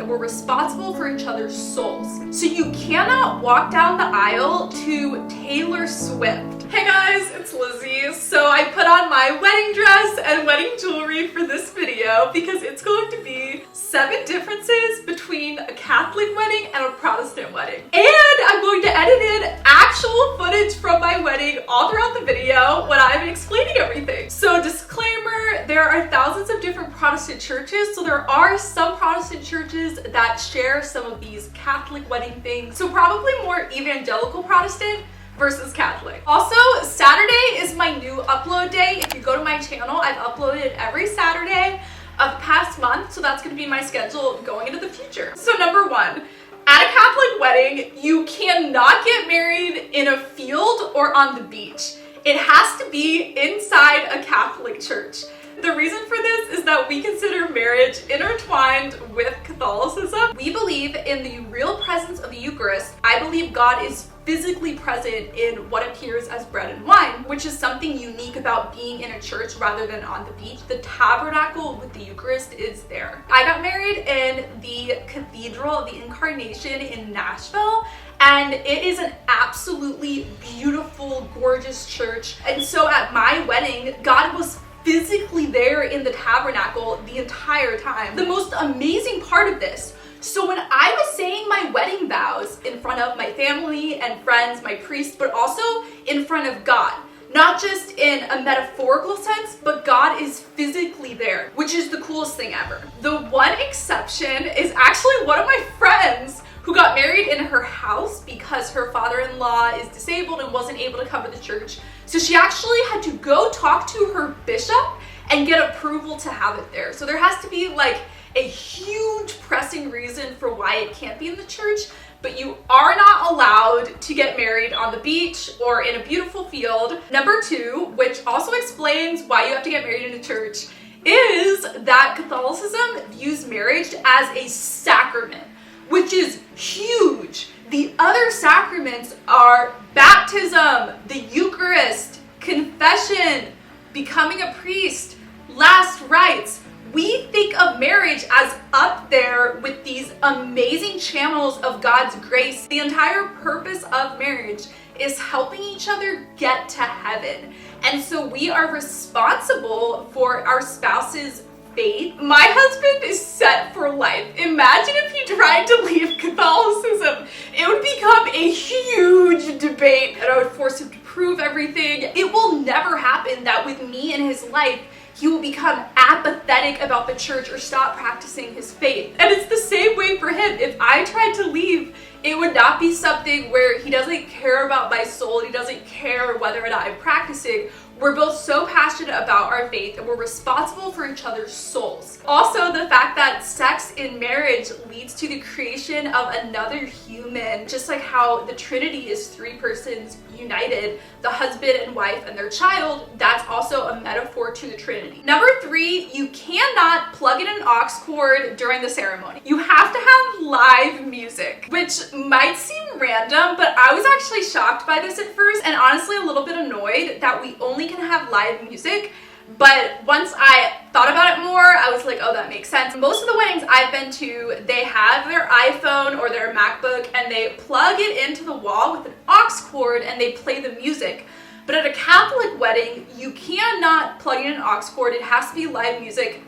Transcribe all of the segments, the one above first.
and we're responsible for each other's souls. So you cannot walk down the aisle to Taylor Swift. Hey guys, it's Lizzie. So I put on my wedding dress and wedding jewelry for this video because it's going to be 7 differences between a Catholic wedding and a Protestant wedding. And I'm going to edit in actual footage from my wedding all throughout the video when I'm explaining everything. So disclaimer, there are thousands of different Protestant churches, so there are some Protestant churches that share some of these Catholic wedding things. So probably more evangelical Protestant versus Catholic. Also, Saturday is my new upload day. If you go to my channel, I've uploaded every Saturday of the past month, so that's gonna be my schedule going into the future. So number 1, at a Catholic wedding, you cannot get married in a field or on the beach. It has to be inside a Catholic church. The reason for this is that we consider marriage intertwined with Catholicism. We believe in the real presence of the Eucharist. I believe God is physically present in what appears as bread and wine, which is something unique about being in a church rather than on the beach. The tabernacle with the Eucharist is there. I got married in the Cathedral of the Incarnation in Nashville, and it is an absolutely beautiful, gorgeous church. And so at my wedding, God was physically there in the tabernacle the entire time. The most amazing part of this, so when I was saying my wedding vows in front of my family and friends, my priest, but also in front of God, not just in a metaphorical sense, but God is physically there, which is the coolest thing ever. The one exception is actually one of my friends who got married in her house because her father-in-law is disabled and wasn't able to cover the church. So she actually had to go talk to her bishop and get approval to have it there. So there has to be like a huge pressing reason for why it can't be in the church, but you are not allowed to get married on the beach or in a beautiful field. Number 2, which also explains why you have to get married in a church, is that Catholicism views marriage as a sacrament, which is huge. The other sacraments are baptism, the Eucharist, confession, becoming a priest, last rites. We think of marriage as up there with these amazing channels of God's grace. The entire purpose of marriage is helping each other get to heaven. And so we are responsible for our spouse's faith. My husband is set for life. Imagine if he tried to leave Catholicism. It would become a huge debate and I would force him to prove everything. It will never happen that with me in his life, he will become apathetic about the church or stop practicing his faith. And it's the same way for him. If I tried to leave, it would not be something where he doesn't care about my soul, he doesn't care whether or not I'm practicing. We're both so passionate about our faith and we're responsible for each other's souls. Also, the fact that sex in marriage leads to the creation of another human, just like how the Trinity is 3 persons united, the husband and wife and their child, that's also a metaphor to the Trinity. Number 3, you cannot plug in an aux cord during the ceremony. You have to have live music, which might seem random, but I was actually shocked by this at first and honestly a little bit annoyed that we only can have live music. But once I thought about it more, I was like, oh, that makes sense. Most of the weddings I've been to, they have their iPhone or their MacBook and they plug it into the wall with an aux cord and they play the music. But at a Catholic wedding, you cannot plug in an aux cord. It has to be live music.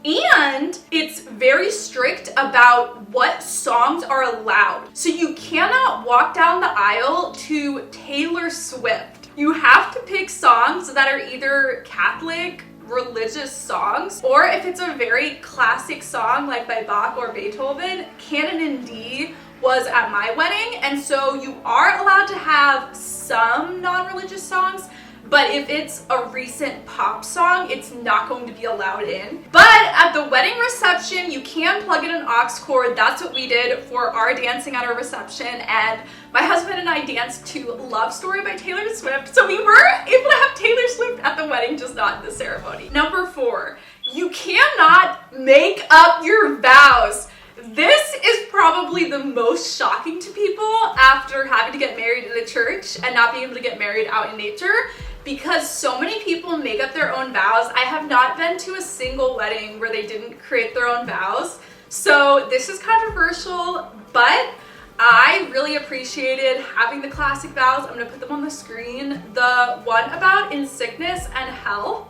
And it's very strict about what songs are allowed. So you cannot walk down the aisle to Taylor Swift. You have to pick songs that are either Catholic, religious songs, or if it's a very classic song like by Bach or Beethoven, Canon in D was at my wedding, and so you are allowed to have some non-religious songs, but if it's a recent pop song, it's not going to be allowed in. But at the wedding reception, you can plug in an aux cord. That's what we did for our dancing at our reception, and my husband and I danced to Love Story by Taylor Swift, so we were able to have Taylor Swift at the wedding, just not in the ceremony. Number 4, you cannot make up your vows. This is probably the most shocking to people after having to get married in a church and not being able to get married out in nature, because so many people make up their own vows. I have not been to a single wedding where they didn't create their own vows. So this is controversial, but I really appreciated having the classic vows. I'm gonna put them on the screen. The one about in sickness and health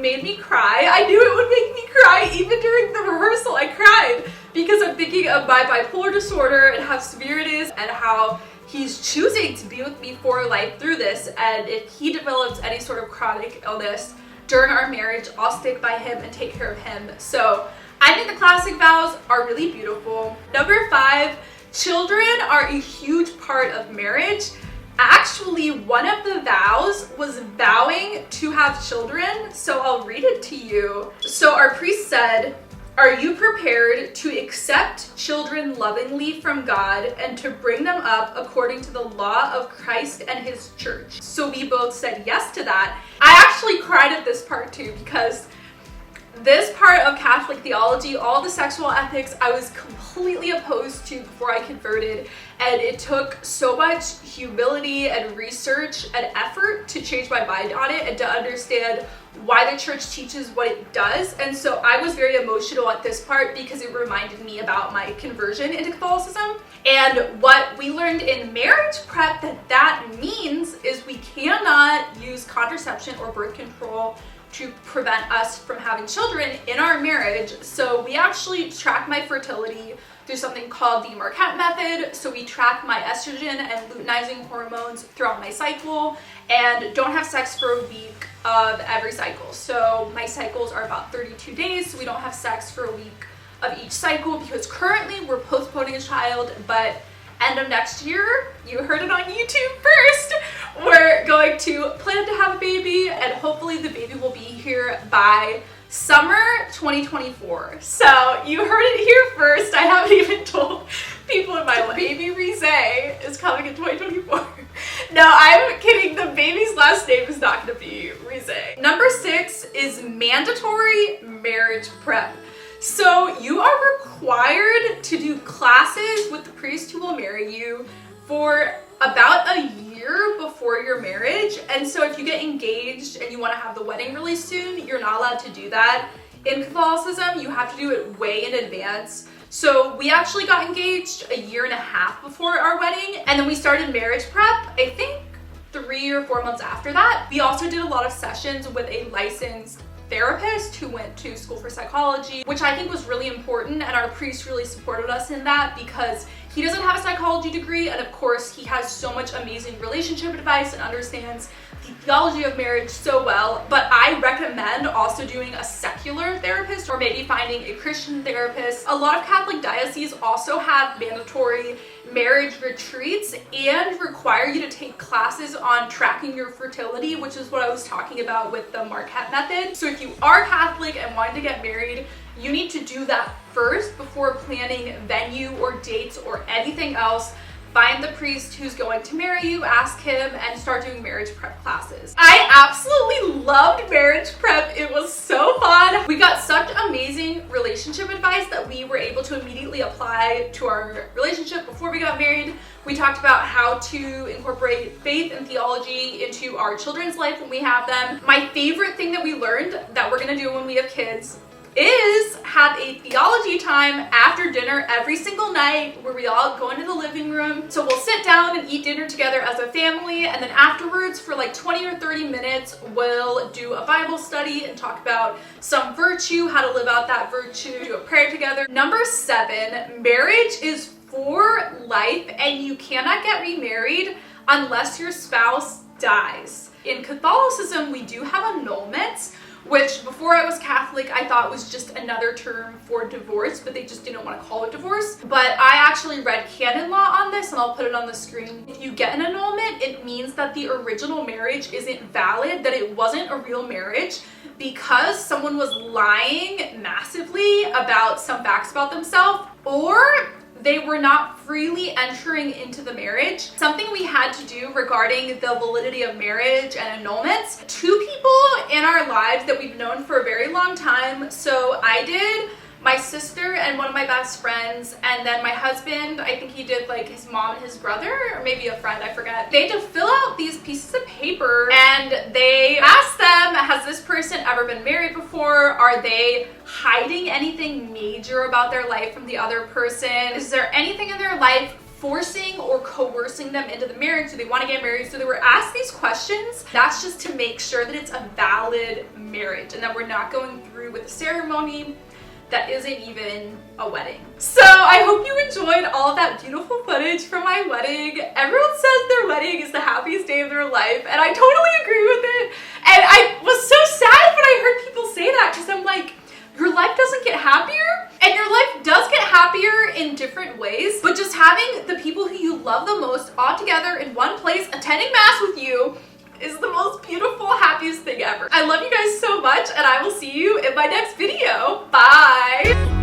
made me cry. I knew it would make me cry. Even during the rehearsal, I cried because I'm thinking of my bipolar disorder and how severe it is and how he's choosing to be with me for life through this. And if he develops any sort of chronic illness during our marriage, I'll stick by him and take care of him. So I think the classic vows are really beautiful. Number 5, children are a huge part of marriage. Actually, one of the vows was vowing to have children, so I'll read it to you. So our priest said, "Are you prepared to accept children lovingly from God and to bring them up according to the law of Christ and his church?" So we both said yes to that. I actually cried at this part too, because this part of Catholic theology, all the sexual ethics, I was completely opposed to before I converted, and it took so much humility and research and effort to change my mind on it and to understand why the church teaches what it does. And so I was very emotional at this part because it reminded me about my conversion into Catholicism. And what we learned in marriage prep that means is we cannot use contraception or birth control to prevent us from having children in our marriage. So we actually track my fertility through something called the Marquette method. So we track my estrogen and luteinizing hormones throughout my cycle and don't have sex for a week of every cycle. So my cycles are about 32 days, so we don't have sex for a week of each cycle because currently we're postponing a child, but end of next year, you heard it on YouTube first, we're going to plan to have a baby, and hopefully the baby will be here by summer 2024. So you heard it here first. I haven't even told people in my life. Baby Rize is coming in 2024. No, I'm kidding. The baby's last name is not going to be Rize. Number 6 is mandatory marriage prep. So you are required to do classes with the priest who will marry you for about a year before your marriage. And so if you get engaged and you want to have the wedding really soon, you're not allowed to do that. In Catholicism, you have to do it way in advance. So we actually got engaged a year and a half before our wedding, and then we started marriage prep, I think 3 or 4 months after that. We also did a lot of sessions with a licensed therapist who went to school for psychology, which I think was really important, and our priest really supported us in that because he doesn't have a psychology degree, and of course he has so much amazing relationship advice and understands the theology of marriage so well. But I recommend also doing a secular therapist or maybe finding a Christian therapist. A lot of Catholic dioceses also have mandatory marriage retreats and require you to take classes on tracking your fertility, which is what I was talking about with the Marquette method. So if you are Catholic and wanting to get married, you need to do that first before planning venue or dates or anything else. Find the priest who's going to marry you, ask him, and start doing marriage prep classes. I absolutely loved marriage prep. It was so fun. We got such amazing relationship advice that we were able to immediately apply to our relationship before we got married. We talked about how to incorporate faith and theology into our children's life when we have them. My favorite thing that we learned that we're gonna do when we have kids is have a theology time after dinner every single night where we all go into the living room. So we'll sit down and eat dinner together as a family, and then afterwards for like 20 or 30 minutes we'll do a Bible study and talk about some virtue, how to live out that virtue, do a prayer together. Number 7, marriage is for life and you cannot get remarried unless your spouse dies. In Catholicism, we do have annulments, which before I was Catholic, I thought was just another term for divorce, but they just didn't want to call it divorce. But I actually read canon law on this, and I'll put it on the screen. If you get an annulment, it means that the original marriage isn't valid, that it wasn't a real marriage, because someone was lying massively about some facts about themselves, or they were not freely entering into the marriage. Something we had to do regarding the validity of marriage and annulments. 2 people in our lives that we've known for a very long time. So I did my sister and one of my best friends, and then my husband, I think he did like his mom and his brother, or maybe a friend, I forget. They had to fill out these pieces of paper and they asked them, has this person ever been married before? Are they hiding anything major about their life from the other person? Is there anything in their life forcing or coercing them into the marriage? Do they want to get married? So they were asked these questions. That's just to make sure that it's a valid marriage and that we're not going through with a ceremony that isn't even a wedding. So I hope you enjoyed all of that beautiful footage from my wedding. Everyone says their wedding is the happiest day of their life, and I totally agree with it. And I was so sad when I heard people say that, because I'm like, your life doesn't get happier, and your life does get happier in different ways, but just having the people who you love the most all together in one place attending mass with you is the most beautiful, happiest thing ever. I love you guys so much, and I will see you in my next video. Bye!